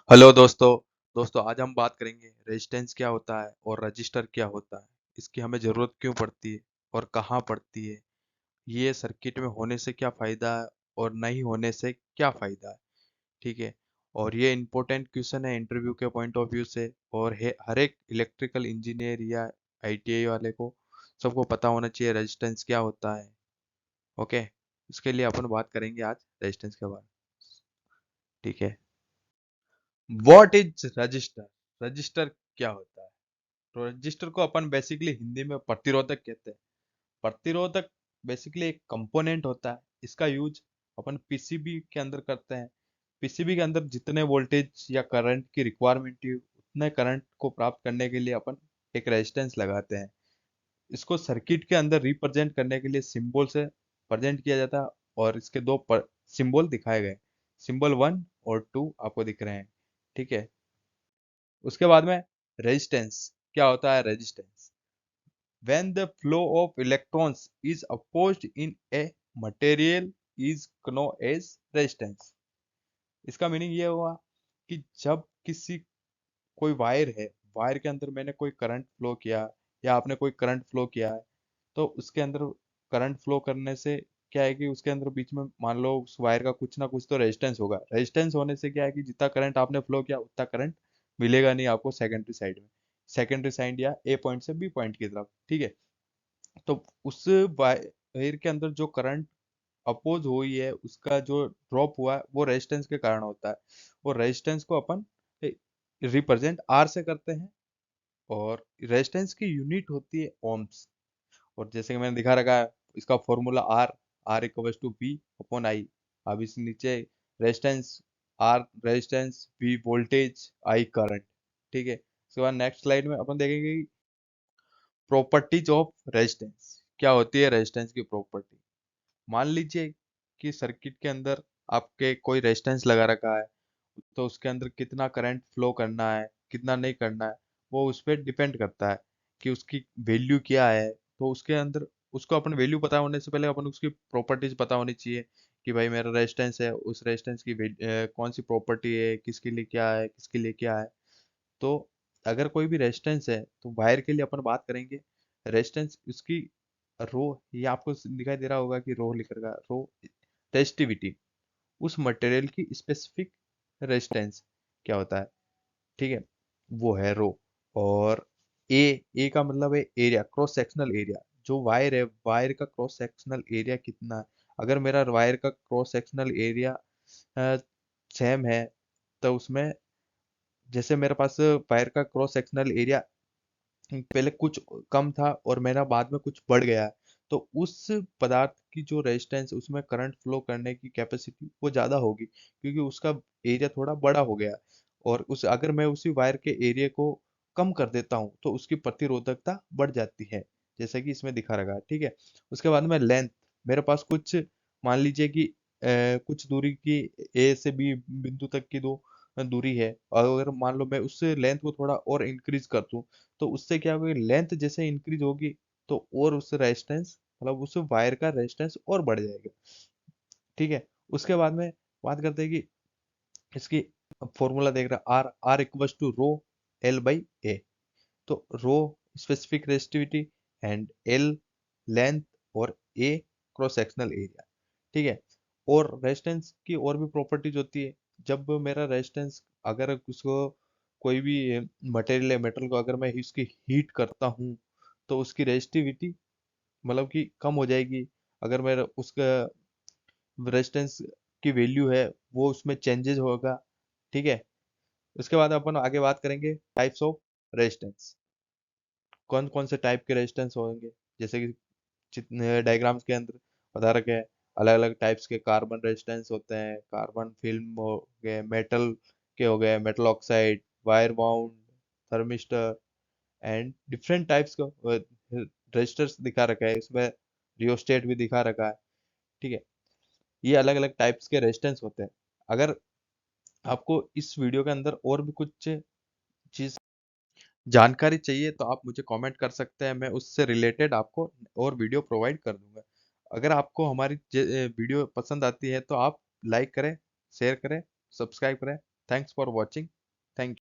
Hello दोस्तों। आज हम बात करेंगे रेजिस्टेंस क्या होता है और रजिस्टर क्या होता है। इसकी हमें ज़रूरत क्यों पड़ती है और कहाँ पड़ती है। ये सर्किट में होने से क्या फ़ायदा है और नहीं होने से क्या फ़ायदा है। ठीक है। और ये इम्पोर्टेंट क्वेश्चन है इंटरव्यू के पॉइंट ऑफ व्यू से और हर एक इलेक्ट्रिकल इंजीनियर या आईटीआई वाले को सबको पता होना चाहिए रेजिस्टेंस क्या होता है। ओके। इसके लिए अपन बात करेंगे आज रेजिस्टेंस के बारे में। ठीक है। What is register. रजिस्टर क्या होता है। तो रजिस्टर को अपन बेसिकली हिंदी में प्रतिरोधक कहते हैं। प्रतिरोधक बेसिकली एक कंपोनेंट होता है। इसका यूज अपन पीसीबी के अंदर करते हैं। पीसीबी के अंदर जितने वोल्टेज या करंट की रिक्वायरमेंट है उतने करंट को प्राप्त करने के लिए अपन एक रेजिस्टेंस लगाते हैं। इसको सर्किट के अंदर रिप्रेजेंट करने के लिए सिंबल से प्रेजेंट किया जाता है और इसके दो सिंबल दिखाए गए। सिंबल 1 और 2 आपको दिख रहे हैं। ठीक है। उसके बाद में रेजिस्टेंस क्या होता है। Resistance when the flow of electrons is opposed in a material is known as resistance। इसका मीनिंग ये हुआ कि जब किसी कोई वायर है, वायर के अंदर मैंने कोई करंट फ्लो किया या आपने कोई करंट फ्लो किया है, तो उसके अंदर करंट फ्लो करने से क्या है कि उसके अंदर बीच में मान लो उस वायर का कुछ ना कुछ तो रेजिस्टेंस होगा। रेजिस्टेंस होने से क्या है कि जितना करंट आपने फ्लो किया उतना करंट मिलेगा नहीं आपको सेकेंडरी साइड में, सेकेंडरी साइड या ए पॉइंट से बी पॉइंट की तरफ। ठीक है। तो उस वायर के अंदर जो करंट अपोज हुई है उसका जो ड्रॉप हुआ है वो रेजिस्टेंस के कारण होता है। और रेजिस्टेंस को अपन रिप्रेजेंट आर से करते हैं और रेजिस्टेंस की यूनिट होती है ओम्स। और जैसे कि मैंने दिखा रखा है इसका formula R, R equals to V upon I. अब इस नीचे resistance R resistance, V voltage, I current. ठीक है। उसके बाद नेक्स्ट स्लाइड में अपन देखेंगे प्रॉपर्टीज ऑफ रेजिस्टेंस। क्या होती है रेजिस्टेंस की प्रॉपर्टी। मान लीजिए कि सर्किट के अंदर आपके कोई रेजिस्टेंस लगा रखा है, तो उसके अंदर कितना करंट फ्लो करना है कितना नहीं करना है वो उस पर डिपेंड करता है कि उसकी वैल्यू क्या है। तो उसके अंदर उसको अपन वैल्यू पता होने से पहले अपन उसकी प्रॉपर्टीज पता होनी चाहिए कि भाई मेरा रेजिस्टेंस है, उस रेजिस्टेंस की कौन सी प्रॉपर्टी है, किसके लिए क्या है, किसके लिए क्या है। तो अगर कोई भी रेजिस्टेंस है तो वायर के लिए अपन बात करेंगे रेजिस्टेंस उसकी रो। ये आपको दिखाई दे रहा होगा कि रो लिख रखा है, रो रेजिस्टिविटी उस मटेरियल की स्पेसिफिक रेजिस्टेंस क्या होता है। ठीक है। वो है रो। और ए, ए का मतलब है एरिया, क्रॉस सेक्शनल एरिया। जो वायर है वायर का क्रॉस सेक्शनल एरिया कितना है। अगर मेरा वायर का क्रॉस सेक्शनल एरिया सेम है तो उसमें जैसे मेरे पास वायर का क्रॉस सेक्शनल एरिया पहले कुछ कम था और मेरा बाद में कुछ बढ़ गया है, तो उस पदार्थ की जो रेजिस्टेंस उसमें करंट फ्लो करने की कैपेसिटी वो ज़्यादा होगी क्योंकि उसका एरिया थोड़ा बड़ा हो गया। और उस अगर मैं उसी वायर के एरिया को कम कर देता हूँ तो उसकी प्रतिरोधकता बढ़ जाती है, जैसे कि इसमें दिखा रखा है। ठीक है। उसके बाद में लेंथ, मेरे पास कुछ मान लीजिए कि कुछ दूरी की ए से बी बिंदु तक की दो दूरी है और अगर मान लो मैं उससे लेंथ को थोड़ा और इंक्रीज कर दूं तो उससे क्या होगा, लेंथ जैसे इंक्रीज होगी तो और उससे रेजिस्टेंस मतलब उस वायर का रेजिस्टेंस और बढ़ जाएगा। ठीक है। उसके बाद में बात करते हैं कि इसकी फॉर्मूला देख रहा R, R equals to rho L by A. तो rho specific resistivity and L length और ए क्रॉस सेक्शनल एरिया। ठीक है। और रेजिस्टेंस की और भी प्रॉपर्टीज होती है। जब मेरा रेजिस्टेंस अगर उसको कोई भी मटेरियल है, मेटल को अगर मैं इसकी हीट करता हूँ तो उसकी रेजिस्टिविटी मतलब कि कम हो जाएगी। अगर मेरा उसका रेजिस्टेंस की वैल्यू है वो उसमें चेंजेस होगा। ठीक है। उसके बाद अपन आगे बात करेंगे टाइप्स ऑफ रेजिस्टेंस। कौन कौन से टाइप के रेजिस्टेंस होंगे, जैसे कि जितने डायग्राम्स के अंदर बता रखे हैं। अलग अलग टाइप्स के कार्बन रेजिस्टेंस होते हैं, कार्बन फिल्म हो गए, मेटल के हो गए, metal oxide, wire bound, thermistor and different types का रेजिस्टर्स दिखा रखा है इसमें। रियोस्टेट भी दिखा रखा है। ठीक है। ये अलग अलग टाइप्स के रेजिस्टेंस होते हैं। अगर आपको इस वीडियो के अंदर और भी कुछ चीज जानकारी चाहिए तो आप मुझे कमेंट कर सकते हैं, मैं उससे रिलेटेड आपको और वीडियो प्रोवाइड कर दूंगा। अगर आपको हमारी वीडियो पसंद आती है तो आप लाइक करें, शेयर करें, सब्सक्राइब करें। Thanks for watching. थैंक